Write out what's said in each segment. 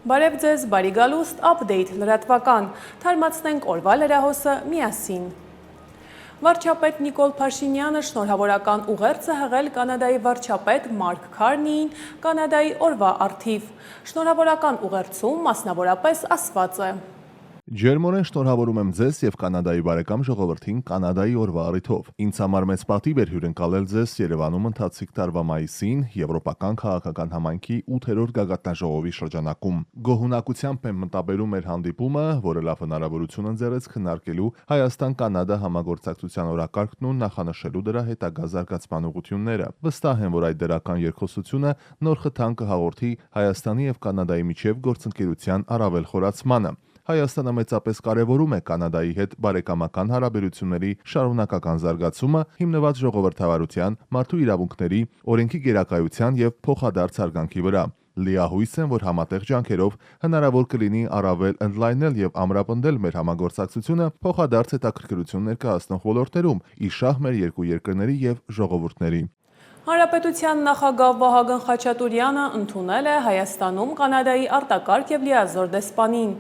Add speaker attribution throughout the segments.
Speaker 1: Բարև ձեզ, բարի գալուստ, update լրատվական, թարմացնենք օրվա լրահոսը միասին։ Վարչապետ Նիկոլ Փաշինյանը շնորհավորական ուղերձ է հղել Կանադայի վարչապետ Մարկ Քարնիին Կանադայի օրվա առթիվ։ Շնորհավորական ուղերձում մասնավորապես ասված է.
Speaker 2: Ջերմորեն շնորհավորում եմ ձեզ եւ Կանադայի բարեկամ ժողովրդին Կանադայի օրվա առիթով։ Ինձ համար մեծ պատիվ էր հյուրընկալել ձեզ Երևանում ընթացիկ տարվա մայիսին Եվրոպական քաղաքական համայնքի 8-րդ գագաթնաժողովի շրջանակում։ Գոհունակությամբ եմ մտաբերում մեր հանդիպումը, որը լավ հնարավորություն ընձեռեց քննարկելու Հայաստան-Կանադա համագործակցության օրակարգն ու նախանշելու դրա հետագա զարգացման ուղղությունները։ Վստահ եմ, որ այդ դրական երկխոսությունը նոր խթան կհաղորդի Հայաստանի եւ Կանադայի միջև գործընկերության առավել խորացմանը։ Հայաստանը մեծապես կարևորում է Կանադայի հետ բարեկամական հարաբերությունների շարունակական զարգացումը, հիմնված ժողովրդավարության, մարդու իրավունքների, օրենքի գերակայության եւ փոխադարձ հարգանքի վրա։ Լիահույս եմ, որ համատեղ ջանքերով հնարավոր կլինի առավել ընդլայնել եւ ամրապնդել մեր համագործակցությունը փոխադարձ հետաքրքրություն ներկայացնող ոլորտներում, ի շահ մեր երկու երկրների եւ ժողովուրդների։
Speaker 1: Հանրապետության նախագահ Վահագն Խաչատուրյանը ընդունել է Հայաստանում Կանադայի արտակարգ եւ լիազոր դեսպանին։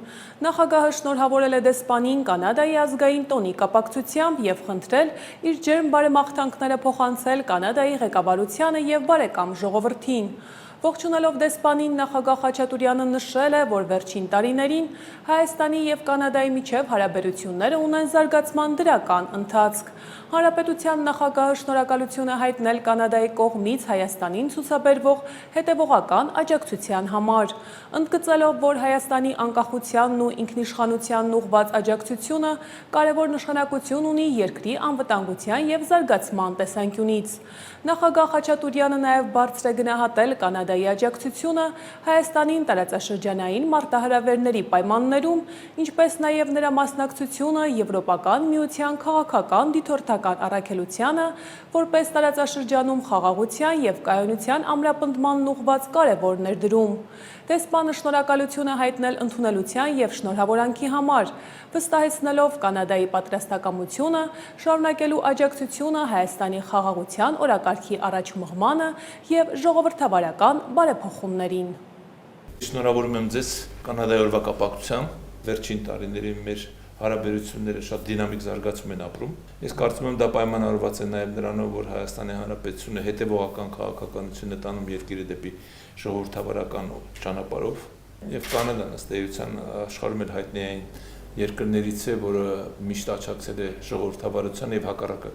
Speaker 1: Նախագահը շնորհավորել է դեսպանին Կանադայի ազգային տոնի կապակցությամբ եւ խնդրել իր ջերմ բարեմաղթանքները փոխանցել Կանադայի ղեկավարությանը եւ բարեկամ ժողովրդին։ Ողջունելով դեսպանին, նախագահ Խաչատուրյանը նշել է, որ վերջին տարիներին Հայաստանի եւ Կանադայի միջև հարաբերությունները ունեն զարգացման դրական ընթացք։ Հանրապետության նախագահը շնորհակալություն է հայտնել Կանադայի կողմից Հայաստանին ցուցաբերվող հետևողական աջակցության համար, ընդգծելով, որ Հայաստանի անկախությանն ու ինքնիշխանությանն ուղղված աջակցությունը կարևոր նշանակություն ունի երկրի անվտանգության եւ զարգացման տեսանկյունից։ Նախագահ Խաչատուրյանը նաեւ բարձր է գնահատել Կանադայի աջակցությունը Հայաստանին տարածաշրջանային մարտահրավերների պայմաններում, ինչպես նաեւ նրա մասնակցությունը Եվրոպական միության քաղաքական դիտորդական առաքելությանը, որպես տարածաշրջանում խաղաղության եւ կայունության ամրապնդմանն ուղղված կարևոր ներդրում։ Դեսպանը շնորհակալություն է հայտնել ընդունելության եւ շնորհավորանքի համար, վստահեցնելով Կանադայի պատրաստակամությունը շարունակելու աջակցությունը Հայաստանի խաղաղության օրակարգի առաջմղմանը եւ ժողովրդավարական բարեփոխումներին։
Speaker 3: Շնորհավորում եմ ձեզ Կանադայի օրվա կապակցությամբ, վերջին տարիներին մեր հարաբերությունները շատ դինամիկ զարգացում են ապրում։ Ես կարծում եմ դա պայմանավորված է նաև նրանով, որ Հայաստանի Հանրապետությունը հետևողական քաղաքականություն է տանում երկիրը դեպի ժողովրդավարական ճանապարհով, եւ Կանադան ըստ էության աշխարհում էլ հայտնի այն երկրներից է, որը միշտ աջակցել է ժողովրդավարության եւ հակառակը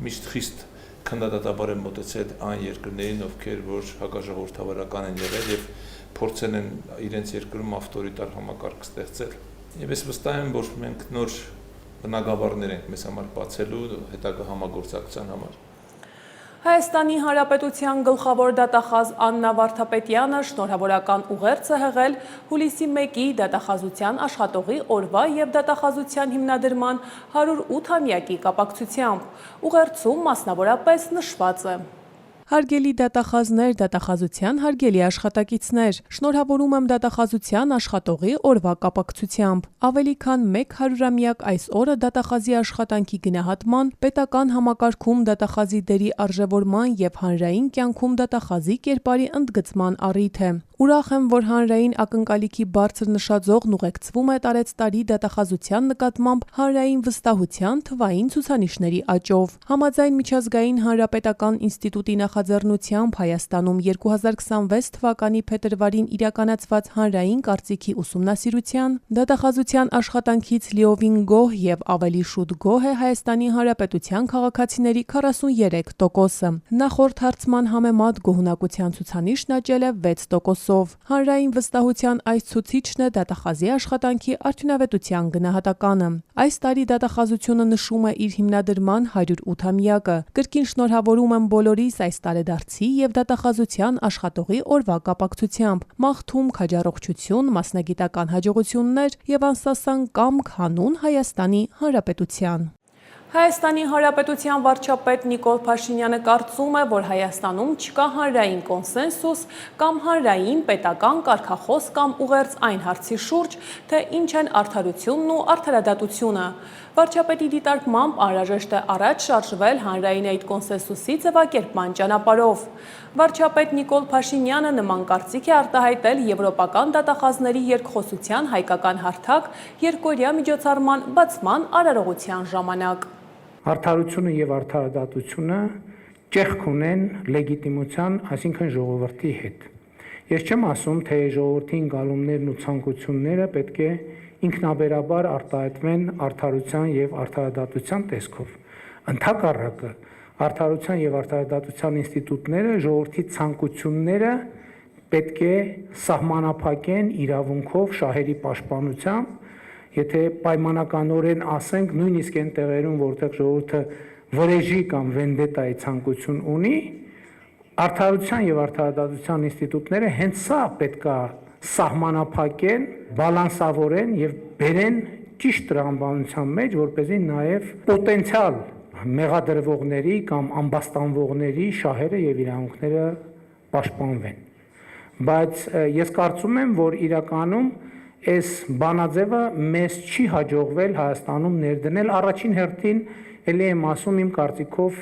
Speaker 3: միշտ խիստ քննադատաբար են մոտեցել այն երկրներին, ովքեր որ հակաժողովրդավարական են եղել եւ փորձել են իրենց երկրում ավտորիտար համակարգ ստեղծել։ Եվ ես վստահ եմ, որ մենք նոր բնագավառներ ենք մեզ համար բացելու հետագա համագործակցության համար։
Speaker 1: Հայաստանի Հանրապետության գլխավոր դատախազ Աննա Վարդապետյանը շնորհավորական ուղերձ է հղել հուլիսի 1-ի դատախազության աշխատողի օրվա եւ դատախազության հիմնադրման 108-ամյակի կապակցությամբ։ Ուղերձում մասնավորապես նշված է. Հարգելի դատախազներ, դատախազության հարգելի աշխատակիցներ, շնորհավորում եմ դատախազության աշխատողի օրվա կապակցությամբ։ Ավելի քան 100-ամյակ այս օրը դատախազի աշխատանքի գնահատման, պետական համակարգում դատախազի դերի արժևորման եւ հանրային կյանքում դատախազի կերպարի ընդգծման առիթ է։ Ուրախ եմ, որ հանրային ակնկալիքի բարձր նշաձողն ուղեկցվում է տարեցտարի դատախազության նկատմամբ հանրային վստահության թվային ցուցանիշների աճով։ Համաձայն միջազգային հանրապետական ինստիտուտի նախաձեռնությամբ Հայաստանում 2026 թվականի փետրվարին իրականացված հանրային կարծիքի ուսումնասիրության դատախազության աշխատանքից լիովին գոհ եւ ավելի շուտ գոհ է Հայաստանի Հանրապետության քաղաքացիների 43%-ը։ Նախորդ հարցման համեմատ գոհունակության ցուցանիշն աճել է 6%-ով։ Հանրային վստահության այս ցուցիչն է դատախազի աշխատանքի արդյունավետության գնահատականը։ Այս տարի դատախազությունը նշում է իր հիմնադրման 108-ամյակը։ Կրկին շնորհավորում եմ բոլորիս այս տարեդարձի եւ դատախազության աշխատողի օրվա կապակցությամբ։ Մաղթում քաջառողջություն, մասնագիտական հաջողություններ եւ անսասան կամք հանուն Հայաստանի Հանրապետության։ Հայաստանի Հանրապետության վարչապետ Նիկոլ Փաշինյանը կարծում է, որ Հայաստանում չկա հանրային կոնսենսուս կամ հանրային պետական կարգախոս կամ ուղերձ այն հարցի շուրջ, թե ինչ են արդարությունն ու արդարադատությունը։ Վարչապետի դիտարկմամբ անհրաժեշտ է առաջ շարժվել հանրային այդ կոնսենսուսի ձևակերպման ճանապարհով։ Վարչապետ Նիկոլ Փաշինյանը նման կարծիք է արտահայտել եվրոպական դատախազների երկխոսության հայկական հարթակ երկօրյա միջոցառման բացման արարողության ժամանակ։
Speaker 4: Արդարությունը եւ արդարադատությունը ճեղք ունեն լեգիտիմության, այսինքն ժողովրդի հետ։ Ես չեմ ասում, թե ժողովրդի ընկալումներն ու ցանկությունները պետք է ինքնաբերաբար արտահայտվեն արդարության եւ արդարադատության տեսքով։ Ընդհակառակը, արդարության եւ արդարադատության ինստիտուտները ժողովրդի ցանկությունները պետք է սահմանափակեն իրավունքով շահերի պաշտպանությամբ, եթե պայմանականորեն ասենք, նույնիսկ այն տեղերում, որտեղ ժողովուրդը վրեժի կամ վենդետայի ցանկություն ունի, արդարության եւ արդարադատության ինստիտուտները հենց սա պետքա սահմանափակեն, բալանսավորեն եւ բերեն ճիշտ տրամաբանության մեջ, որպեսզի նաեւ պոտենցիալ մեղադրվողների կամ ամբաստանվողների շահերը եւ իրավունքները պաշտպանվեն։ Բայց ես կարծում եմ, որ իրականում այս բանաձևը մեզ չի հաջողվել Հայաստանում ներդնել առաջին հերթին, ելի եմ ասում իմ կարծիքով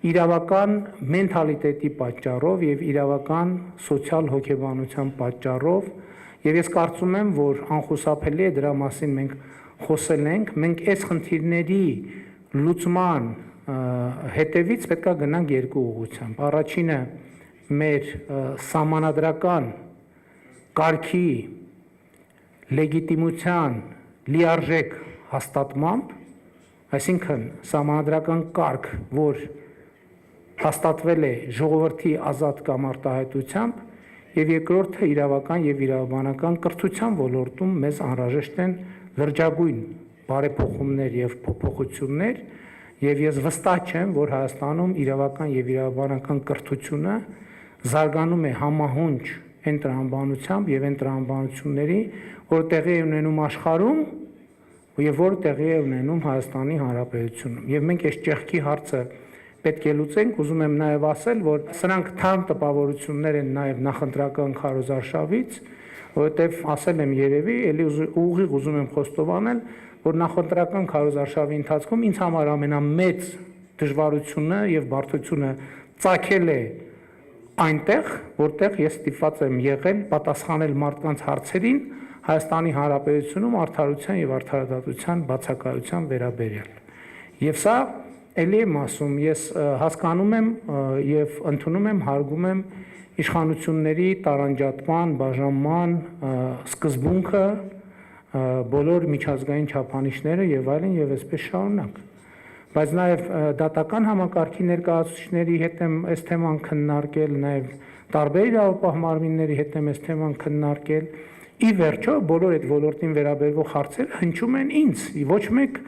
Speaker 4: իրավական մենթալիտետի պատճառով եւ իրավական սոցիալ հոգեբանության պատճառով եւ ես կարծում եմ, որ անխուսափելի է դրա մասին մենք խոսել ենք, մենք այս խնդիրների լուծման հետևից պետք է գնանք երկու ուղղությամբ։ Առաջինը մեր սահմանադրական կարգի լեգիտիմության լիարժեք հաստատմամբ, այսինքն սահմանադրական կարգ, որ հաստատվել է ժողովրդի ազատ կամ արտահայտությամբ, եւ երկրորդը իրավական եւ իրավաբանական կրթության ոլորտում մեզ անհրաժեշտ են լրջագույն բարեփոխումներ եւ փոփոխություններ, եւ ես վստահ չեմ, որ Հայաստանում իրավական եւ իրավաբանական կրթությունը զարգանում է համահունչ այն տրամաբանությամբ եւ այն տրամաբանությունների, որ տեղի է ունենում աշխարհում եւ որ տեղի է ունենում Հայաստանի Հանրապետությունում։ Եվ մենք այս ճեղքի հարցը պետք է լուծենք, ուզում եմ նաև ասել, որ սրանք թարմ տպավորություններ են նաև նախընտրական քարոզարշավից, որովհետև ասել եմ երևի, էլի ուղիղ ուզում եմ խոստովանել, որ նախընտրական քարոզարշավի ընթացքում ինձ համար ամենամեծ դժվարությունը եւ բարդությունը ծագել է այնտեղ, որտեղ ես ստիպված եմ եղել պատասխանել մարդկանց հարցերին Հայաստանի Հանրապետությունում արդարության եւ արդարադատության բացակայության վերաբերյալ։ Եվ սա Էլի եմ ասում, ես հասկանում եմ եւ ընդունում եմ, հարգում եմ իշխանությունների տարանջատման, բաժանման սկզբունքը, բոլոր միջազգային չափանիշները եւ այլն եւ այսպես շարունակ։ Բայց նաեւ դատական համակարգի ներկայացուցիչների հետ եմ այս թեման քննարկել, նաեւ տարբեր իրավապահ մարմինների հետ եմ այս թեման քննարկել։ Ի վերջո, բոլոր այդ ոլորտին վերաբերող հարցերը հնչում են ինձ, ոչ մեկ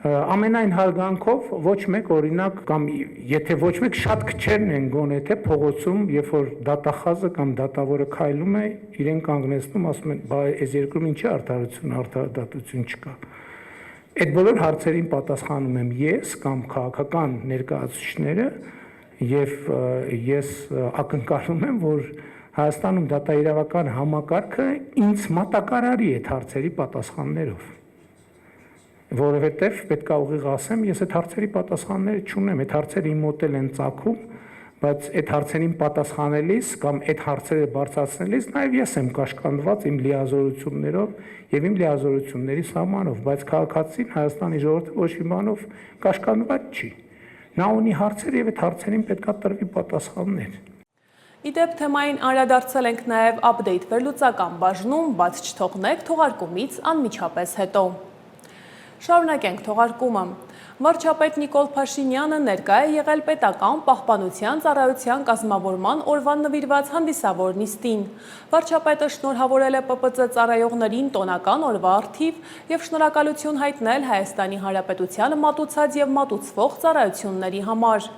Speaker 4: ամենայն հարգանքով ոչ մեկ օրինակ կամ եթե ոչ մեկ շատ քչերն են գոնե թե փողոցում, երբ որ դատախազը կամ դատավորը քայլում է, իրեն կանգնեցնում, ասում են, բա այս երկրում ինչի արդարություն, արդարադատություն չկա։ Այդ բոլոր հարցերին պատասխանում եմ ես կամ քաղաքական ներկայացուցիչները եւ ես ակնկալում եմ, որ Հայաստանում դատաիրավական համակարգը ինձ մատակարարի այդ հարցերի պատասխաններով։ Որովհետև պետք է ուղիղ ասեմ, ես այդ հարցերի պատասխանները չունեմ, այդ հարցերը իմ մոտ են ծագում, բայց այդ հարցերին պատասխանելիս կամ այդ հարցերը բարձրացնելիս նաև ես եմ կաշկանդված իմ լիազորություններով եւ իմ լիազորությունների սահմանով, բայց քաղաքացին Հայաստանի ժողովուրդը ոչ մի բանով կաշկանդված չի։ Նա ունի հարցեր եւ այդ հարցերին պետք է տրվի պատասխաններ։
Speaker 1: Իդեպ թեմային անդրադարձել ենք նաև update վերլուծական բաժնում, բաց չթողնեք թողարկումից անմիջապես հետո։ Շարունակենք թողարկումը։ Վարչապետ Նիկոլ Փաշինյանը ներկա է եղել պետական պահպանության ծառայության կազմավորման օրվան նվիրված հանդիսավոր նիստին։ Վարչապետը շնորհավորել է ՊՊԾ ծառայողներին տոնական օրվա առթիվ եւ շնորհակալություն հայտնել Հայաստանի Հանրապետությանը մատուցած եւ մատուցվող ծառայությունների համար։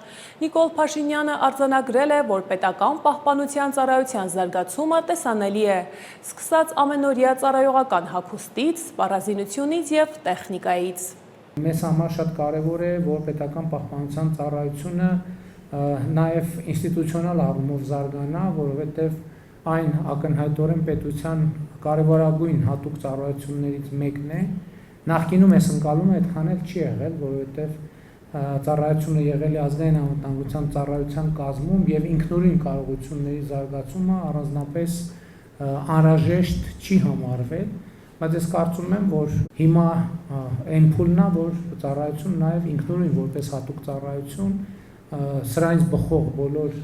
Speaker 1: Նիկոլ Փաշինյանը արձանագրել է, որ պետական պահպանության ծառայության զարգացումը տեսանելի է, սկսած ամենօրյա ծառայողական հագուստից, սպառազինությունից եւ տեխնիկայից։
Speaker 4: Մեզ համար շատ կարևոր է, որ պետական պահպանության ծառայությունը նաև ինստիտուցիոնալ առումով զարգանա, որովհետև այն ակնհայտորեն պետության կարևորագույն հատուկ ծառայություններից մեկն է, Նախկինում այս ընկալումը այդքան էլ չի եղել, որովհետև ծառայությունը եղել է ազգային անվտանգության ծառայության կազմում եւ ինքնուրույն կարողությունների զարգացումը առանձնապես անհրաժեշտ չի համարվել, բայց ես կարծում եմ, որ հիմա այն փուլն է, որ ծառայությունը նաեւ ինքնուրույն որպես հատուկ ծառայություն սրանից բխող բոլոր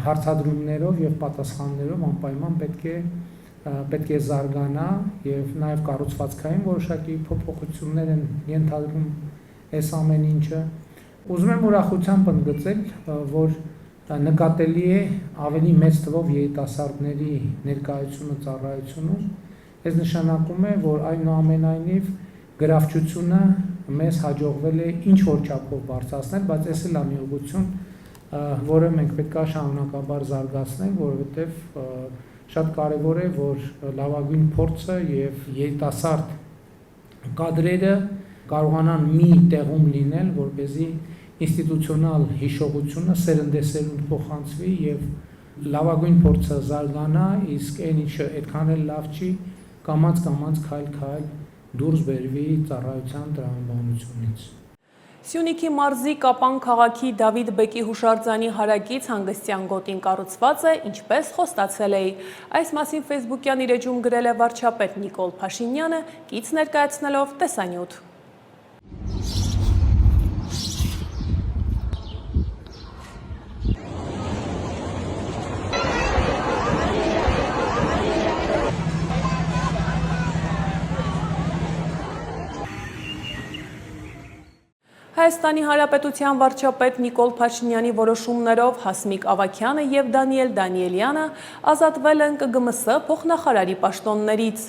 Speaker 4: հարցադրումներով եւ պատասխաններով անպայման պետք է զարգանա եւ նաեւ կառուցվածքային որոշակի փոփոխություններ են ենթադրում այս ամեն ինչը։ Ուզում եմ ուրախությամբ ընդգծել, որ նկատելի է ավելի մեծ թվով երիտասարդների ներկայությունը ծառայությունում։ Այս նշանակում է, որ այնուամենայնիվ գրավչությունը մեզ հաջողվել է ինչ որ չափով բարձրացնել, բայց այս էլ է մի ուղղություն, որը մենք պետք է շարունակաբար զարգացնենք, որովհետև շատ կարևոր է, որ լավագույն փորձը եւ երիտասարդ կադրերը կարողանան մի տեղում լինել, որպեսզի ինստիտուցիոնալ հիշողությունը սերնդեսերունդ փոխանցվի եւ լավագույն փորձը զարգանա, իսկ այն ինչը այդքան էլ լավ չի, կամաց քայլ դուրս բերվի ծառայության տրամաբանությունից։
Speaker 1: Սյունիքի մարզի Կապան քաղաքի Դավիթ Բեկի հուշարձանի հարակից հանգստյան գոտին կառուցված է, ինչպես խոստացել էի։ Այս մասին Facebook-յան իր էջում գրել է վարչապետ Նիկոլ Փաշինյանը, կից ներկայացնելով տեսանյութ։ Հայաստանի Հանրապետության վարչապետ Նիկոլ Փաշինյանի որոշումներով Հասմիկ Ավագյանը եւ Դանիել Դանիելյանը ազատվել են ԿԳՄՍ փոխնախարարի պաշտոններից։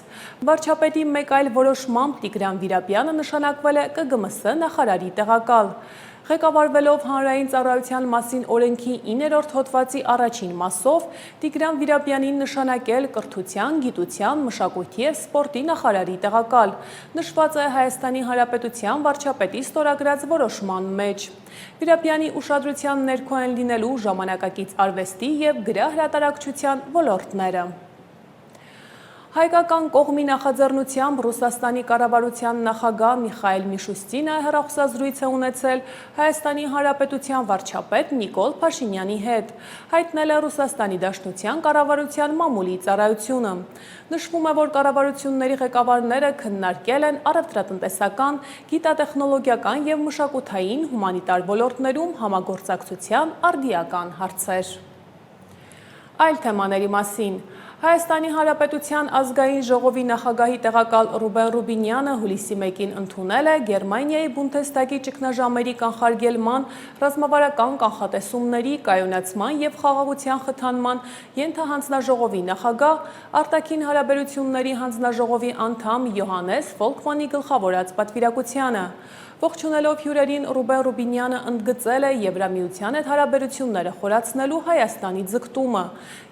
Speaker 1: Վարչապետի մեկ այլ որոշմամբ Տիգրան Վիրապյանը նշանակվել է ԿԳՄՍ նախարարի տեղակալ։ Ղեկավարվելով հանրային ծառայության մասին օրենքի 9-րդ հոդվածի առաջին մասով Տիգրան Վիրապյանին նշանակել կրթության, գիտության, մշակույթի և սպորտի նախարարի տեղակալ։ Նշված է Հայաստանի Հանրապետության վարչապետի ստորագրած որոշման մեջ։ Վիրապյանի ուշադրության ներքո են լինելու ժամանակակից արվեստի և գրահրատարակչության ոլորտները։ Հայկական կողմի նախաձեռնությամբ Ռուսաստանի կառավարության նախագահ Միխայել Միշուստինը հեռախոսազրույց է ունեցել Հայաստանի Հանրապետության վարչապետ Նիկոլ Փաշինյանի հետ, հայտնել է Ռուսաստանի Դաշնության կառավարության մամուլի ծառայությունը։ Նշվում է, որ կառավարությունների ղեկավարները քննարկել են առևտրատնտեսական, գիտատեխնոլոգիական և մշակութային հումանիտար ոլորտներում համագործակցության արդիական հարցեր։ Այլ թեմաների մասին։ Հայաստանի Հանրապետության ազգային ժողովի նախագահի տեղակալ Ռուբեն Ռուբինյանը հուլիսի 1-ին ընդունել է Գերմանիայի Բունդեսթագի ճգնաժամերի կանխարգելման, ռազմավարական կանխատեսումների, կայունացման և խաղաղության խթանման ենթահանձնաժողովի նախագահ, արտաքին հարաբերությունների հանձնաժողովի անդամ Յոհանես Ֆոլկմանի գլխավորած պատվիրակությանը։ Ողջունելով հյուրերին Ռուբեն Ռուբինյանը ընդգծել է Եվրամիության հետ հարաբերությունները խորացնելու Հայաստանի ձգտումը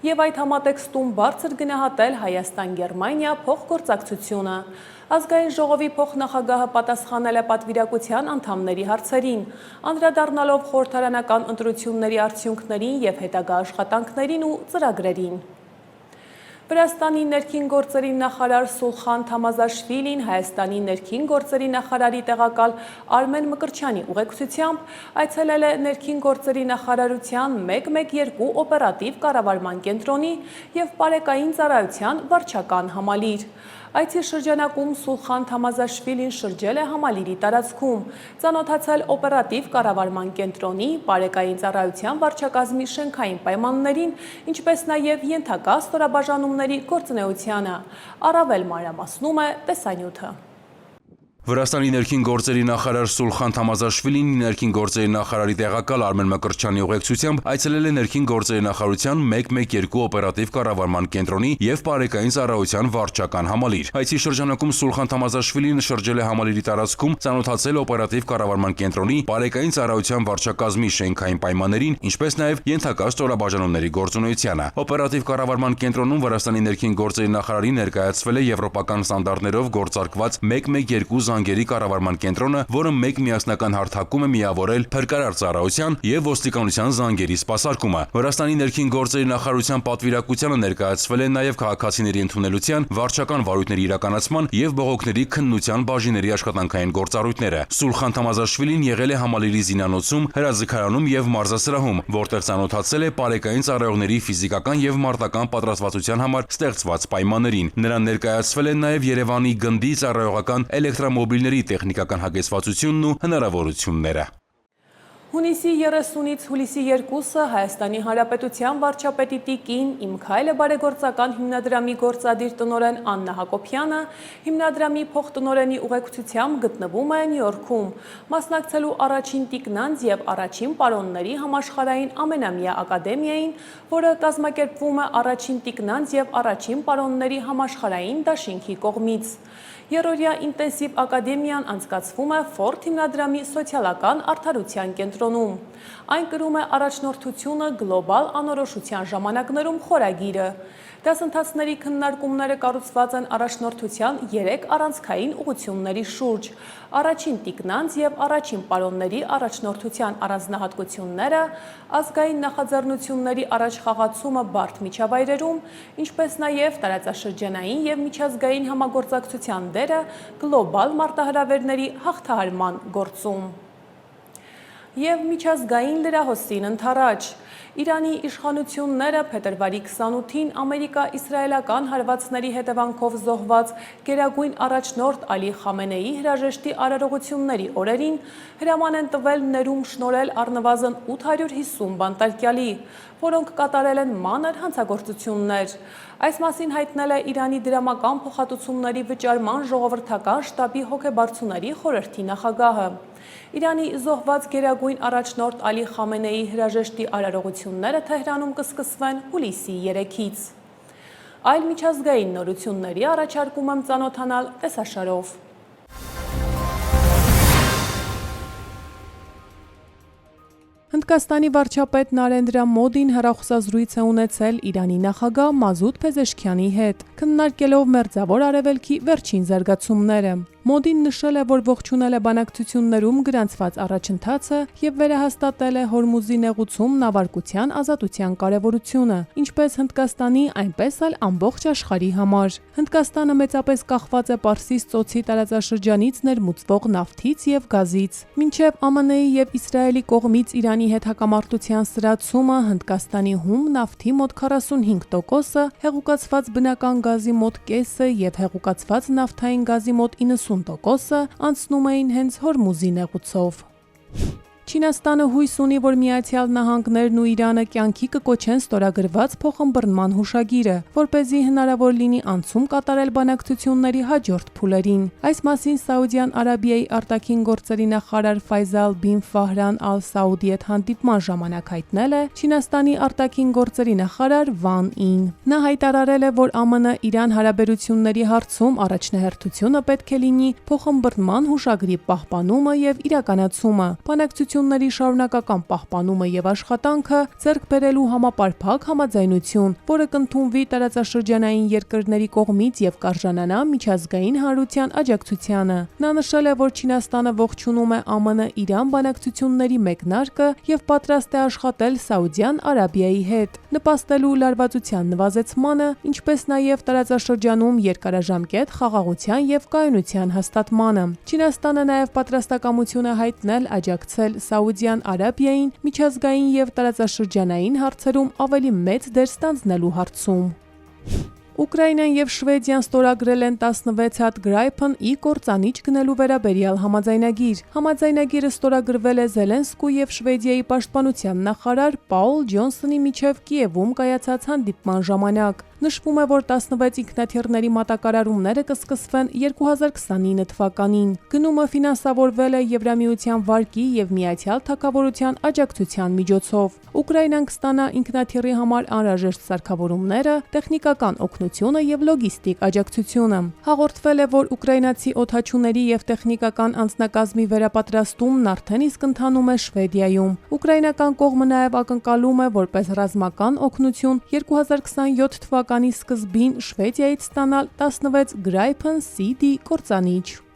Speaker 1: և այդ համատեքստում բարձր գնահատել Հայաստան-Գերմանիա փոխգործակցությունը։ Ազգային ժողովի փոխնախագահը պատասխանել է պատվիրակության անդամների հարցերին, անդրադառնալով խորհրդարանական ընտրությունների արդյունքներին և հետագա աշխատանքներին ու ծրագրերին։ Վրաստանի ներքին գործերի նախարար Սուլխան Թամազաշվիլին Հայաստանի ներքին գործերի նախարարի տեղակալ Արմեն Մկրտչյանի ուղեկցությամբ այցելել է ներքին գործերի նախարարության 112 օպերատիվ կառավարման կենտրոնի և պարեկային ծառայության վարչական համալիր։ Այցի շրջանակում Սուլխան Թամազաշվիլին շրջել է համալիրի տարածքում, ծանոթացել օպերատիվ կառավարման կենտրոնի, պարեկային ծառայության վարչակազմի շենքային պայմաններին, ինչպես նաև ենթակա ստորաբաժանումների գործունեությանը։ Առավել մանրամասնում է տեսանյութը։
Speaker 5: Վրաստանի ներքին գործերի նախարար Սուլխան Թամազաշվիլին ներքին գործերի նախարարի տեղակալ Արմեն Մկրտչյանի ուղեկցությամբ այցելել է ներքին գործերի նախարարության 112 օպերատիվ կառավարման կենտրոնի և պարեկային ծառայության վարչական համալիր։ Այցի շրջանակում Սուլխան Թամազաշվիլին շրջել է համալիրի տարածքում, ծանոթացել օպերատիվ կառավարման կենտրոնի, պարեկային ծառայության վարչակազմի շենքային պայմաններին, ինչպես նաև ենթակա ստորաբաժանումների գործունեությանը։ Օպերատիվ կառավարման կենտրոնում Վրաստանի ներքին գործերի նախարարին ներկայացվել է եվրոպական ստանդարտներով գործարկված 112 զանգերի կառավարման կենտրոնը, որը մեկ միասնական հարթակում է միավորել փրկարար ծառայության եւ ոստիկանության զանգերի սպասարկումը։ Վրաստանի ներքին գործերի նախարարության պատվիրակությանը ներկայացվել են նաեւ քաղաքացիների ընդունելության, վարչական վարույթների իրականացման եւ բողոքների քննության բաժինների աշխատանքային գործառույթները։ Սուլխան Թամազաշվիլին եղել է Համալիրի զինանոցում, հրաձգարանում եւ մարզասրահում, որտեղ ծանոթացել է պարեկային ծառայողների ֆիզիկական եւ մարտական պատրաստվածության համար ստեղծված պայմաններին։ Նրան ներկայացվել են նաեւ Երևանի գնդի ծառայողական էլեկտրոմոբիլների տեխնիկական հագեցվածությունն ու հնարավորությունները։
Speaker 1: Հունիսի 30-ից հուլիսի 2-ը Հայաստանի Հանրապետության վարչապետի տիկին Իմ Քայլը բարեգործական հիմնադրամի գործադիր տնօրեն Աննա Հակոբյանը հիմնադրամի փոխտնօրենի ուղեկցությամբ գտնվում է Նյու Յորքում, մասնակցելու առաջին տիկնանց եւ առաջին պարոնների համաշխարհային ամենամյա ակադեմիային, որը կազմակերպվում է առաջին տիկնանց եւ առաջին պարոնների համաշխարհային դաշինքի կողմից։ Երորյա ինտենսիվ ակադեմիան անցկացվում է Ֆորդ հիմնադրամի սոցիալական արդարության կենտրոնում։ Այն կրում է առաջնորդությունը գլոբալ անորոշության ժամանակներում խորագիրը։ Դասընթացների քննարկումները կառուցված են առաջնորդության 3 առանցքային ուղղությունների շուրջ։ Առաջին տիկնանց եւ առաջին պարոնների առաջնորդության առանձնահատկությունները, ազգային նախաձեռնությունների առաջխաղացումը բարդ միջավայրերում, ինչպես նաեւ տարածաշրջանային եւ միջազգային համագործակցության դերը գլոբալ մարտահրավերների հաղթահարման գործում։ Եվ միջազգային լրահոսին ընդառաջ։ Իրանի իշխանությունները փետրվարի 28-ին ամերիկա-իսրայելական հարվածների հետևանքով զոհված գերագույն առաջնորդ Ալի Խամենեի հրաժեշտի արարողությունների օրերին հրաման են տվել ներում շնորհել առնվազն 850 բանտարկյալի, որոնք կատարել են մանր հանցագործություններ։ Այս մասին հայտնել է Իրանի դրամական փոխհատուցումների վճարման ժողովրդական շտաբի հոգեբարձուների խորհրդի նախագահը։ Իրանի զոհված գերագույն առաջնորդ Ալի Խամենեի հրաժեշտի արարողությունները Թեհրանում կսկսվեն հուլիսի 3-ից։ Այլ միջազգային նորությունների առաջարկում եմ ծանոթանալ տեսաշարով։ Հնդկաստանի վարչապետ Նարենդրա Մոդին հեռախոսազրույց է ունեցել Իրանի նախագահ Մազուդ Փեզեշքյանի հետ, քննարկելով Մերձավոր Արևելքի վերջին զարգացումները։ Մոդին նշել է, որ ողջունել է բանակցություններում գրանցված առաջընթացը եւ վերահաստատել է Հորմուզի նեղուցում նավարկության ազատության կարեւորությունը, ինչպես Հնդկաստանի, այնպես էլ ամբողջ աշխարհի համար։ Հնդկաստանը մեծապես կախված է Պարսից ծոցի տարածաշրջանից ներմուծվող նավթից եւ գազից։ Մինչեւ ԱՄՆ-ի եւ Իսրայելի կողմից Իրանի հետ հակամարտության սրացումը Հնդկաստանի հում նավթի մոտ 45%-ը, հեղուկացված բնական գազի մոտ կեսը եւ հեղուկացված նավթային գազի մոտ 90%-ը անցնում էին հենց Հորմուզի նեղուցով։ Չինաստանը հույս ունի, որ Միացյալ Նահանգներն ու Իրանը կյանքի կկոչեն ստորագրված փոխըմբռնման հուշագիրը, որպեսզի հնարավոր լինի անցում կատարել բանակցությունների հաջորդ փուլերին։ Այս մասին Սաուդյան Արաբիայի արտաքին գործերի նախարար Ֆայզալ բին Ֆահրան ալ-Սաուդի հետ հանդիպման ժամանակ հայտնել է Չինաստանի արտաքին գործերի նախարար Վան Ին։ Նա հայտարարել է, որ ԱՄՆ-Իրան հարաբերությունների հարցում առաջնահերթությունը պետք է լինի փոխըմբռնման հուշագրի պահպանումը եւ իրականացումը, բանակցությունների շարունակական պահպանումը եւ աշխատանքը ձեռք բերելու համապարփակ համաձայնություն, որը կընդունվի տարածաշրջանային երկրների կողմից եւ կարժանանա միջազգային հանրության աջակցությանը։ Նա նշել է, որ Չինաստանը ողջունում է ԱՄՆ-Իրան բանակցությունների մեկնարկը եւ պատրաստ է աշխատել Սաուդյան Արաբիայի հետ, նպաստելու լարվածության նվազեցմանը, ինչպես նաեւ տարածաշրջանում երկարաժամկետ խաղաղության եւ կայունության հաստատմանը։ Չինաստանը նաեւ պատրաստակամություն է հայտնել աջակցել Սաուդյան Արաբիային միջազգային եւ տարածաշրջանային հարցերում ավելի մեծ դեր ստանձնելու հարցում։ Ուկրաինան եւ Շվեդիան ստորագրել են 16 հատ Գրայփն-ի կործանիչ գնելու վերաբերյալ համաձայնագիր։ Համաձայնագիրը ստորագրվել է Զելենսկու եւ Շվեդիայի պաշտպանության նախարար Պաուլ Ջոնսոնի միջև Կիևում կայացած հանդիպման ժամանակ։ Նշվում է, որ 16 ինքնաթիռների մատակարարումները կսկսվեն 2029 թվականին։ Գնումը ֆինանսավորվել է Եվրամիության վարկի եւ Միացյալ Թագավորության աջակցության միջոցով։ Ուկրաինան կստանա ինքնաթիռի համար անհրաժեշտ սարքավորումները, տեխնիկական օգնությունը եւ լոգիստիկ աջակցությունը։ Հաղորդվել է, որ ուկրաինացի օդաչուների եւ տեխնիկական անձնակազմի վերապատրաստումն արդեն իսկ ընթանում է Շվեդիայում։ Ուկրաինական կողմը նաեւ ակնկալում է, որպես ռազմական օգնություն 2027 թվականի սկզբին Շվեդիայից ստանալ 16 Գրայփն CD կործանիչ։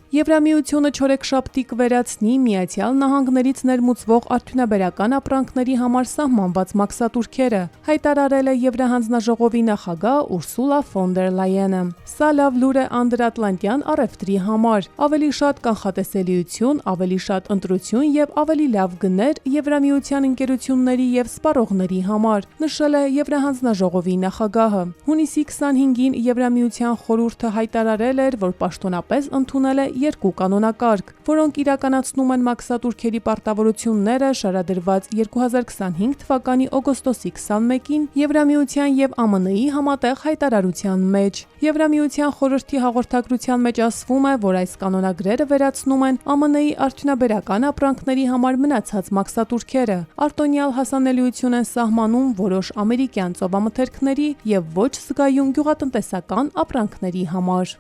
Speaker 1: Եվրամիությունը չորեքշաբթի կվերացնի Միացյալ Նահանգներից ներմուծվող արդյունաբերական ապրանքների համար սահմանված մաքսատուրքերը, հայտարարել է Եվրահանձնաժողովի նախագահ Ուրսուլա ֆոն դեր Լայենը։ Սա լավ լուր է անդրատլանտյան առևտրի համար։ Ավելի շատ կանխատեսելիություն, ավելի շատ ընտրություն եւ ավելի լավ գներ Եվրամիության ընկերությունների եւ սպառողների համար, նշել է Եվրահանձնաժողովի նախագահը։ Հունիսի 25-ին Եվրամիության խորհուրդը հայտարարել էր, որ պաշտոնապես ընդունել է երկու կանոնակարգ, որոնք իրականացնում են մաքսատուրքերի պարտավորությունները շարադրված 2025 թվականի օգոստոսի 21-ին Եվրամիության եւ ԱՄՆ-ի համատեղ հայտարարության մեջ։ Եվրամիության խորհրդի հաղորդագրության մեջ ասվում է, որ այս կանոնագրերը վերացնում են ԱՄՆ-ի արդյունաբերական ապրանքների համար մնացած մաքսատուրքերը, արտոնյալ հասանելիություն են սահմանում որոշ ամերիկյան ծովամթերքների եւ ոչ զգայուն գյուղատնտեսական ապրանքների համար։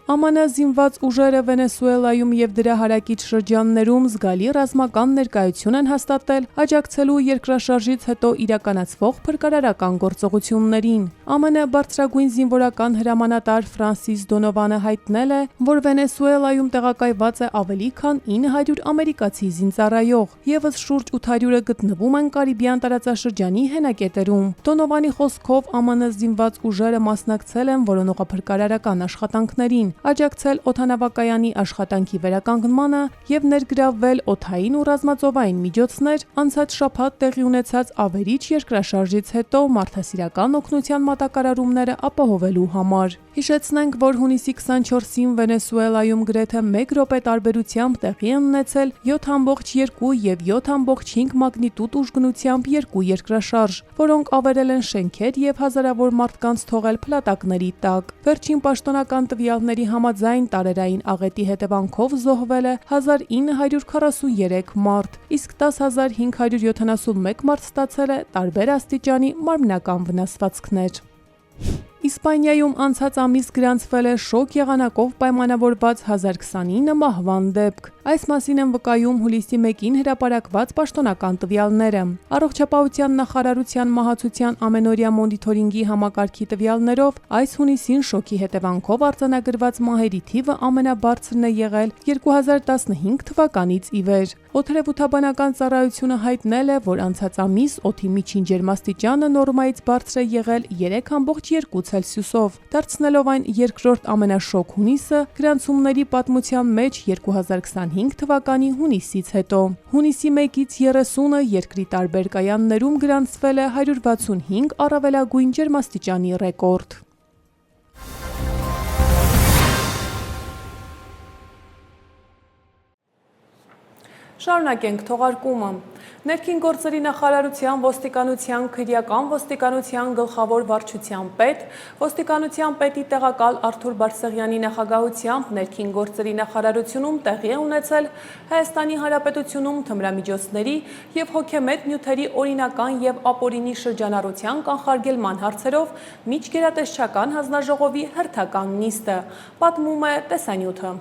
Speaker 1: ԱՄՆ զինված ուժերը Վենեսուելայում եւ դրա հարակից շրջաններում զգալի ռազմական ներկայություն են հաստատել աջակցելու երկրաշարժից հետո իրականացվող փրկարարական գործողություններին։ ԱՄՆ բարձրագույն զինվորական հրամանատար Ֆրանսիս Դոնովանը հայտնել է, որ Վենեսուելայում տեղակայված է ավելի քան 900 ամերիկացի զինծառայող, եւս շուրջ 800-ը գտնվում են Կարիբյան տարածաշրջանի հենակետերում։ Դոնովանի խոսքով ԱՄՆ զինված ուժերը մասնակցել են որոնողափրկարարական աշխատանքներին, աջակցել օդանավակայանի աշխատանքի վերականգնմանը եւ ներգրավվել օդային ու ռազմածովային միջոցներ անցած շաբաթ տեղի ունեցած ավերիչ երկրաշարժից հետո մարդասիրական օգնության մատակարարումները ապահովելու համար։ Հիշեցնենք, որ հունիսի 24-ին Վենեսուելայում գրեթե 1 րոպե տարբերությամբ տեղի են ունեցել 7.2 եւ 7.5 մագնիտուդ ուժգնությամբ երկու երկրաշարժ, որոնք ավերել են շենքեր եւ հազարավոր մարդկանց թողել փլատակների տակ։ Վերջին պաշտոնական տվյալների համաձայն տարերային աղետի հետևանքով զոհվել է 1943 մարդ, իսկ 10.571 մարդ ստացել է տարբեր աստիճանի մարմնական վնասվածքներ։ Իսպանիայում անցած ամիս գրանցվել է շոկ եղանակով պայմանավորված 1029 մահվան դեպք։ Այս մասին են վկայում հուլիսի 1-ին հրապարակված պաշտոնական տվյալները։ Առողջապահության նախարարության մահացության ամենօրյա մոնիթորինգի համակարգի տվյալներով այս հունիսին շոկի հետևանքով արձանագրված մահերի թիվը ամենաբարձրն է եղել 2015 թվականից ի վեր։ Օդերևութաբանական ծառայությունը հայտնել է, որ անցած ամիս օդի միջին ջերմաստիճանը նորմայից բարձր է եղել 3.2 Ցելսիուսով, դարձնելով այն երկրորդ ամենաշոգ հունիսը գրանցումների պատմության մեջ 2025 թվականի հունիսից հետո։ Հունիսի 1-ից 30-ը երկրի տարբեր կայաններում գրանցվել է 165 առավելագույն ջերմաստիճանի ռեկորդ։ Շարունակենք թողարկումը։ Ներքին գործերի նախարարության ոստիկանության քրեական ոստիկանության գլխավոր վարչության պետ, ոստիկանության պետի տեղակալ Արթուր Բարսեղյանի նախագահությամբ ներքին գործերի նախարարությունում տեղի է ունեցել Հայաստանի Հանրապետությունում թմրամիջոցների եւ հոգեմետ նյութերի օրինական եւ ապօրինի շրջանառության կանխարգելման հարցերով միջգերատեսչական հանձնաժողովի հերթական նիստը, պատմում է տեսանյութը։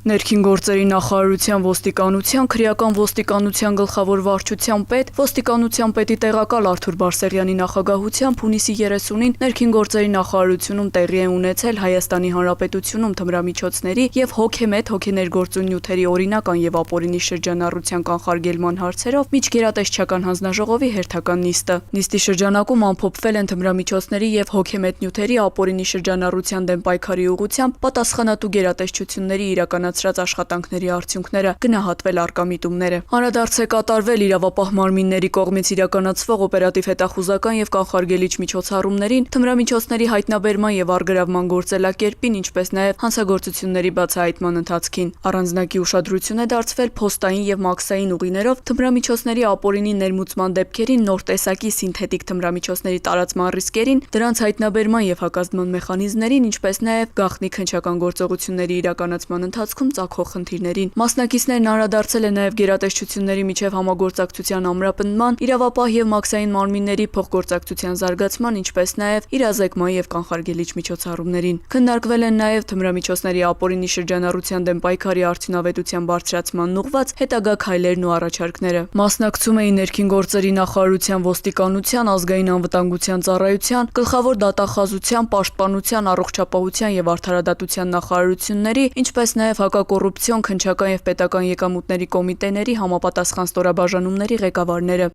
Speaker 6: Ներքին գործերի նախարարության ոստիկանության քրեական ոստիկանության գլխավոր վարչության պետ, ոստիկանության պետի տեղակալ Արթուր Բարսեղյանի նախագահությամբ հունիսի 30-ին ներքին գործերի նախարարությունում տեղի է ունեցել Հայաստանի Հանրապետությունում թմրամիջոցների եւ հոգեմետ հոգեներգործուն նյութերի օրինական եւ ապօրինի շրջանառության կանխարգելման հարցերով միջգերատեսչական հանձնաժողովի հերթական նիստը։ Նիստի շրջանակում ամփոփվել են թմրամիջոցների եւ հոգեմետ նյութերի ապօրինի շրջանառության դեմ պայքարի ուղղությամբ պատասխանատու գերատեսչությունների իրականացրած աշխատանքների արդյունքները, գնահատվել առկա միտումները։ Անդրադարձ է կատարվել իրավապահ մարմինների կողմից իրականացվող օպերատիվ հետախուզական եւ կանխարգելիչ միջոցառումներին, թմրամիջոցների հայտնաբերման եւ առգրավման գործելակերպին, ինչպես նաեւ հանցագործությունների բացահայտման ընթացքին։ Առանձնակի ուշադրություն է դարձվել փոստային եւ մաքսային ուղիներով թմրամիջոցների ապօրինի ներմուծման դեպքերին, նոր տեսակի սինթետիկ թմրամիջոցների տարածման ռիսկերին, դրանց հայտնաբերման եւ հակազդման մեխանիզմներին, ինչպես նաեւ գաղտնի քննչական գործողությունների իրականացման ընթացքում ընթացքում ծագող խնդիրներին։ Մասնակիցներն անդրադարձել են նաև գերատեսչությունների միջև համագործակցության ամրապնդման, իրավապահ եւ մաքսային մարմինների փոխգործակցության զարգացման, ինչպես նաև իրազեկման եւ կանխարգելիչ միջոցառումներին։ Քննարկվել են նաև թմրամիջոցների ապօրինի շրջանառության դեմ պայքարի արդյունավետության բարձրացման ուղղված հետագա քայլերն ու առաջարկները։ Մասնակցում էին ներքին գործերի նախարարության, ոստիկանության, ազգային անվտանգության ծառայության, գլխավոր դատախազության, պաշտպանության, առողջապահության եւ արդարադատության նախարարությունների, ինչպես նաև հակակոռուպցիոն, քննչական եւ պետական եկամուտների կոմիտեների համապատասխան ստորաբաժանումների ղեկավարները։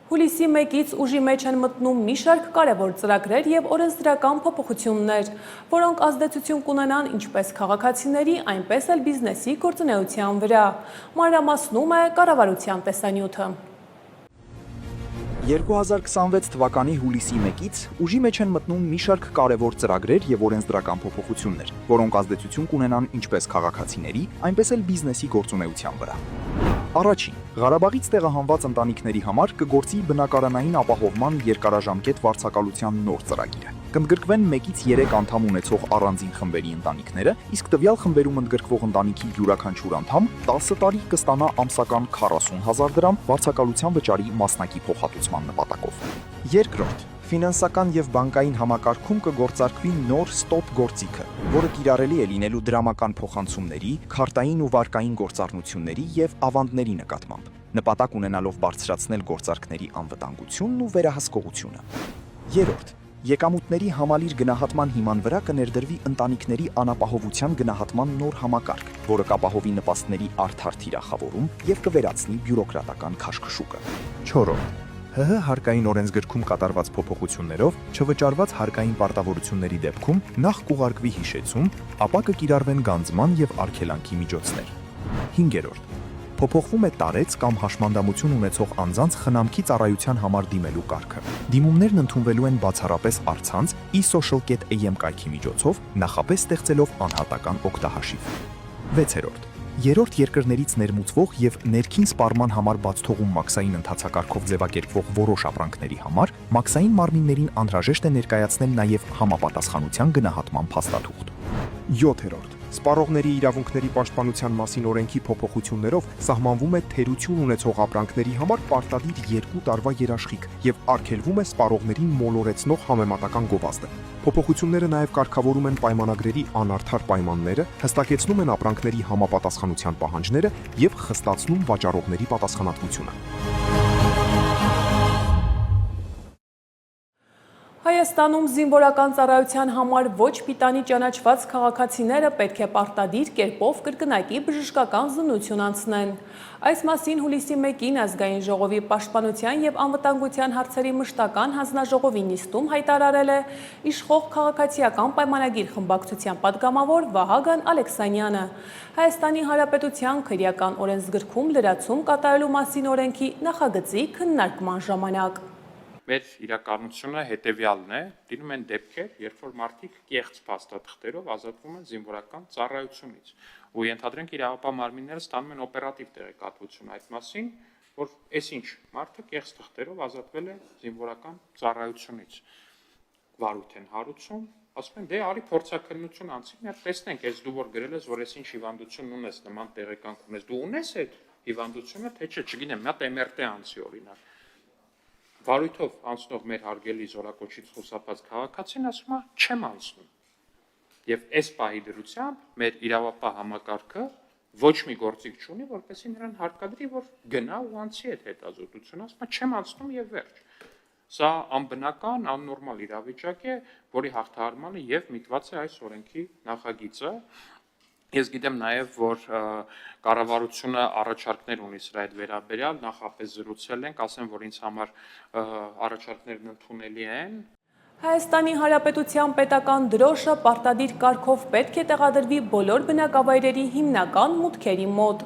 Speaker 1: Հուլիսի 1-ից ուժի մեջ են մտնում մի շարք կարևոր ծրագրեր եւ օրենսդրական փոփոխություններ, որոնք ազդեցություն կունենան ինչպես քաղաքացիների, այնպես էլ բիզնեսի գործունեության վրա։ Մանրամասնում է կառավարության տեսանյութը։
Speaker 7: 2026 թվականի հուլիսի 1-ից ուժի մեջ են մտնում մի շարք կարևոր ծրագրեր եւ օրենսդրական փոփոխություններ, որոնք ազդեցություն կունենան ինչպես քաղաքացիների, այնպես էլ բիզնեսի գործունեության վրա։ Առաջին, Ղարաբաղից տեղահանված ընտանիքների համար կգործի բնակարանային ապահովման երկարաժամկետ վարձակալության նոր ծրագիրը։ Կընդգրկվեն 1-ից 3 անդամ ունեցող առանձին խմբերի ընտանիքները, իսկ տվյալ խմբերում ընդգրկվող ընտանիքի յուրաքանչյուր անդամ 10 տարի կստանա ամսական 40,000 դրամ վարձակալության վճարի մասնակի փոխհատուցման նպատակով։ Երկրորդ, ֆինանսական եւ բանկային համակարգում կգործարկվի նոր ստոպ գործիքը, որը կիրառելի է լինելու դրամական փոխանցումների, քարտային ու վարկային գործառնությունների եւ ավանդների նկատմամբ, նպատակ ունենալով բարձրացնել գործարքների անվտանգությունն ու վերահսկողությունը։ Երրորդ, եկամուտների համալիր գնահատման հիման վրա կներդրվի ընտանիքների անապահովության գնահատման նոր համակարգ, որը կապահովի նպաստների արդար թիրախավորում եւ կվերացնի բյուրոկրատական քաշքշուկը։ Չորրորդ, ՀՀ հարկային օրենսգրքում կատարված փոփոխություններով չվճարված հարկային պարտավորությունների դեպքում նախ կուղարկվի հիշեցում, ապա կկիրառվեն գանձման եւ արգելանքի միջոցներ։ 5-րդ, փոփոխվում է տարեց կամ հաշմանդամություն ունեցող անձանց խնամքի ծառայության համար դիմելու կարգը։ Դիմումներն ընդունվելու են բացառապես առցանց e-social.am կայքի միջոցով, նախապես ստեղծելով անհատական օգտահաշիվ։ 6-րդ, երրորդ երկրներից ներմուծվող եւ ներքին սպառման համար բաց թողում մաքսային ընթացակարգով ձևակերպվող որոշ ապրանքների համար մաքսային մարմիններին անհրաժեշտ է ներկայացնել նաեւ համապատասխանության գնահատման փաստաթուղթ։ 7-րդ, սպառողների իրավունքների պաշտպանության մասին օրենքի փոփոխություններով սահմանվում է թերություն ունեցող ապրանքների համար պարտադիր 2 տարվա երաշխիք եւ արգելվում է սպառողներին մոլորեցնող համեմատական գովազդը։ Փոփոխությունները նաև կարգավորում են պայմանագրերի անարդար պայմանները, հստակեցնում են ապրանքների համապատասխանության պահանջները եւ խստացնում վաճառողների պատասխանատվությունը։
Speaker 1: Հայաստանում զինվորական ծառայության համար ոչ պիտանի ճանաչված քաղաքացիները պետք է պարտադիր կերպով կրկնակի բժշկական զննություն անցնեն։ Այս մասին հուլիսի 1-ին ազգային ժողովի պաշտպանության եւ անվտանգության հարցերի մշտական հանձնաժողովի նիստում հայտարարել է իշխող քաղաքացիական պայմանագիր խմբակցության падգամավոր Վահագն Ալեքսանյանը։ Հայաստանի Հանրապետության քրեական օրենսգրքում լրացում կատարելու մասին օրենքի նախագծի քննարկման ժամանակ։
Speaker 8: Մեր իրականությունը հետևյալն է, դինում են դեպքեր, երբ որ մարդիկ կեղծ փաստաթղթերով ազատվում են զինվորական ծառայությունից, ու ենթադրենք իրավապահ մարմինները ստանում են օպերատիվ տեղեկատվություն այդ մասին, որ այսինչ մարդը կեղծ թղթերով ազատվել է զինվորական ծառայությունից, վարույթ են հարուցում, ասում են դե արի փորձաքննություն անցի, մեր տեսնենք, ես դու որ գրել ես, որ այսինչ հիվանդություն ունես, նման տեղեկանք ունես, դու ունես այդ հիվանդությունը, թե չէ, չգիտեմ, մի հատ MRT անցի օրինակ։ Վարույթով անցնող մեր հարգելի զորակոչից խուսափած քաղաքացին ասում է չեմ անցնում։ Եվ այս պահի դրությամբ մեր իրավապահ համակարգը ոչ մի գործիք չունի, որպեսզի նրան հարկադրի, որ գնա ու անցի այդ հետազոտությունը, ասում է չեմ անցնում եւ վերջ։ Սա անբնական, աննորմալ իրավիճակ է, որի հաղթահարմանը եւ միտված է այս օրենքի նախագիծը։ Ես գիտեմ նաև, որ կառավարությունը առաջարկներ ունի սրա այդ վերաբերյալ, նախապես զրուցել ենք, ասեմ, որ ինձ համար առաջարկներն ընդունելի են։
Speaker 1: Հայաստանի Հանրապետության պետական դրոշը պարտադիր կարգով պետք է տեղադրվի բոլոր բնակավայրերի հիմնական մուտքերի մոտ։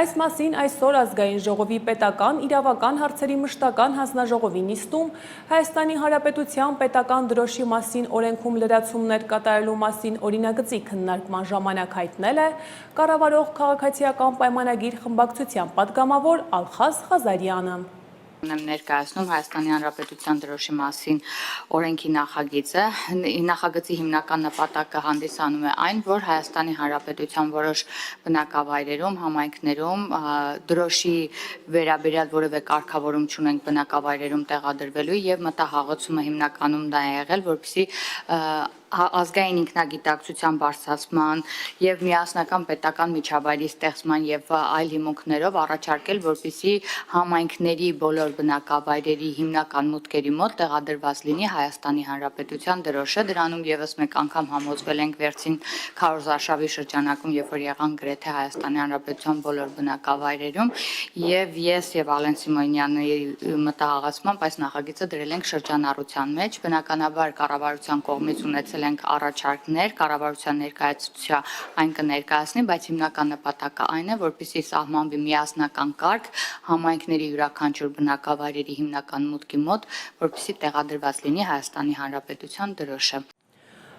Speaker 1: Այս մասին այսօր ազգային ժողովի պետական իրավական հարցերի մշտական հանձնաժողովի նիստում Հայաստանի Հանրապետության պետական դրոշի մասին օրենքում լրացումներ կատարելու մասին օրինագծի քննարկման ժամանակ հայտնել է կառավարող քաղաքացիական պայմանագիր խմբակցության падգամավոր Ալխազ Ղազարյանը։
Speaker 9: Ունեմ ներկայացնում Հայաստանի Հանրապետության դրոշի մասին օրենքի նախագիծը։ Նախագծի հիմնական նպատակը հանդիսանում է այն, որ Հայաստանի Հանրապետության որոշ բնակավայրերում, համայնքներում դրոշի վերաբերյալ որևէ կարգավորում չունենք բնակավայրերում տեղադրվելու եւ մտահաղացումը հիմնականում դա է եղել, որպեսզի ազգային ինքնագիտակցության բարձրացման եւ միասնական պետական միջավայրի ստեղծման եւ այլ հիմունքներով առաջարկել, որպեսզի համայնքների բոլոր բնակավայրերի հիմնական մուտքերի մոտ տեղադրված լինի Հայաստանի Հանրապետության դրոշը։ Դրանում եւս մեկ անգամ համոզվել ենք վերցին քարոզարշավի շրջանակում, երբ որ եղան գրեթե Հայաստանի Հանրապետության բոլոր բնակավայրերում, եւ ես եւ Ալեն Սիմոնյանի մտահաղացմամբ այս նախագիծը դրել ենք շրջանառության մեջ։ Բնականաբար կառավարության կողմից ունեցել ենք առաջարկներ, կառավարության ներկայացուցիչ այն կներկայացնի, բայց հիմնական նպատակը այն է, որպեսզի սահմանվի միասնական կարգ համայնքների յուրաքանչյուր բնակավայրերի հիմնական մուտքի մոտ, որպեսզի տեղադրված լինի Հայաստանի Հանրապետության դրոշը։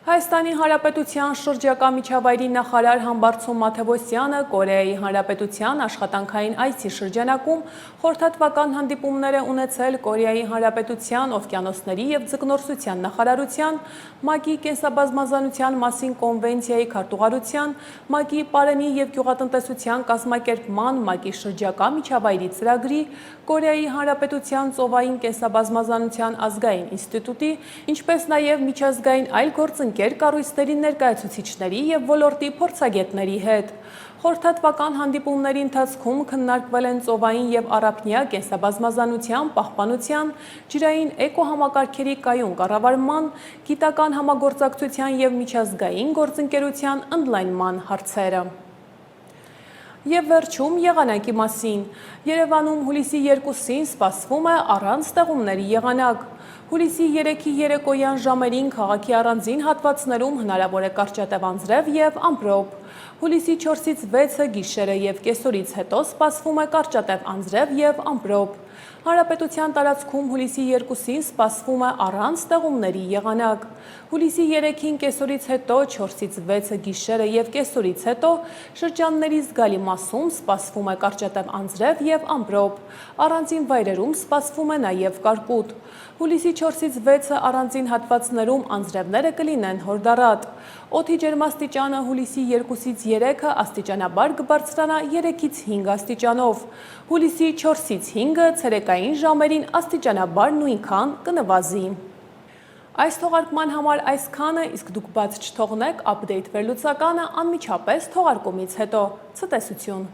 Speaker 1: Հայաստանի Հանրապետության շրջակա միջավայրի նախարար Համբարձում Մաթևոսյանը Կորեայի Հանրապետության աշխատանքային այցի շրջանակում խորհրդատվական հանդիպումներ է ունեցել Կորեայի Հանրապետության օվկիանոսների և ձկնորսության նախարարության, ՄԱԿ-ի կենսաբազմազանության մասին կոնվենցիայի քարտուղարության, ՄԱԿ-ի պարենի և գյուղատնտեսության կազմակերպման, ՄԱԿ-ի շրջակա միջավայրի ծրագրի, Կորեայի Հանրապետության ծովային կենսաբազմազանության ազգային ինստիտուտի, ինչպես նաև միջազգային այլ գործընկեր կառույցների ներկայացուցիչների և ոլորտի փորձագետների հետ։ Խորհրդատվական հանդիպումների ընթացքում քննարկվել են ծովային և առափնյա կենսաբազմազանության պահպանության, ջրային էկոհամակարգերի կայուն կառավարման, գիտական համագործակցության և միջազգային գործընկերության ընդլայնման հարցերը։ Եվ վերջում եղանակի մասին։ Երևանում հուլիսի 2-ին սպասվում է առանց ստեղումների եղանակ։ Հուլիսի 3-ի երեկոյան ժամերին քաղաքի առանձին հատվածներում հնարավոր է կարճատև անձրև և ամպրոպ։ Հուլիսի 4-ից 6-ը գիշերը և կեսօրից հետո սպասվում է կարճատև անձրև և ամպրոպ։ Հանրապետության տարածքում հուլիսի 2-ին սպասվում է առանց ստեղումների եղանակ։ Հուլիսի 3-ին կեսօրից հետո 4-ից 6-ը գիշերը և կեսօրից հետո շրջանների զգալի մասում սպասվում է կարճատև անձրև և ամպրոպ։ Առանձին վայրերում սպասվում է նաև կարկուտ։ Հուլիսի 4-ից 6-ը առանձին հատվածներում անձրևները կլինեն հորդառատ։ Օդի ջերմաստիճանը հուլիսի 2-ից 3-ը աստիճանաբար կբարձրանա 3-ից 5 աստիճանով։ Հուլիսի 4-ից 5-ը ցերեկային ժամերին աստիճանաբար նույնքան կնվազի։ Այս թողարկման համար այսքանը, իսկ դուք բաց չթողնեք ապդեյթ վերլուծականը անմիջապես թողարկումից հետո։ Ցտեսություն։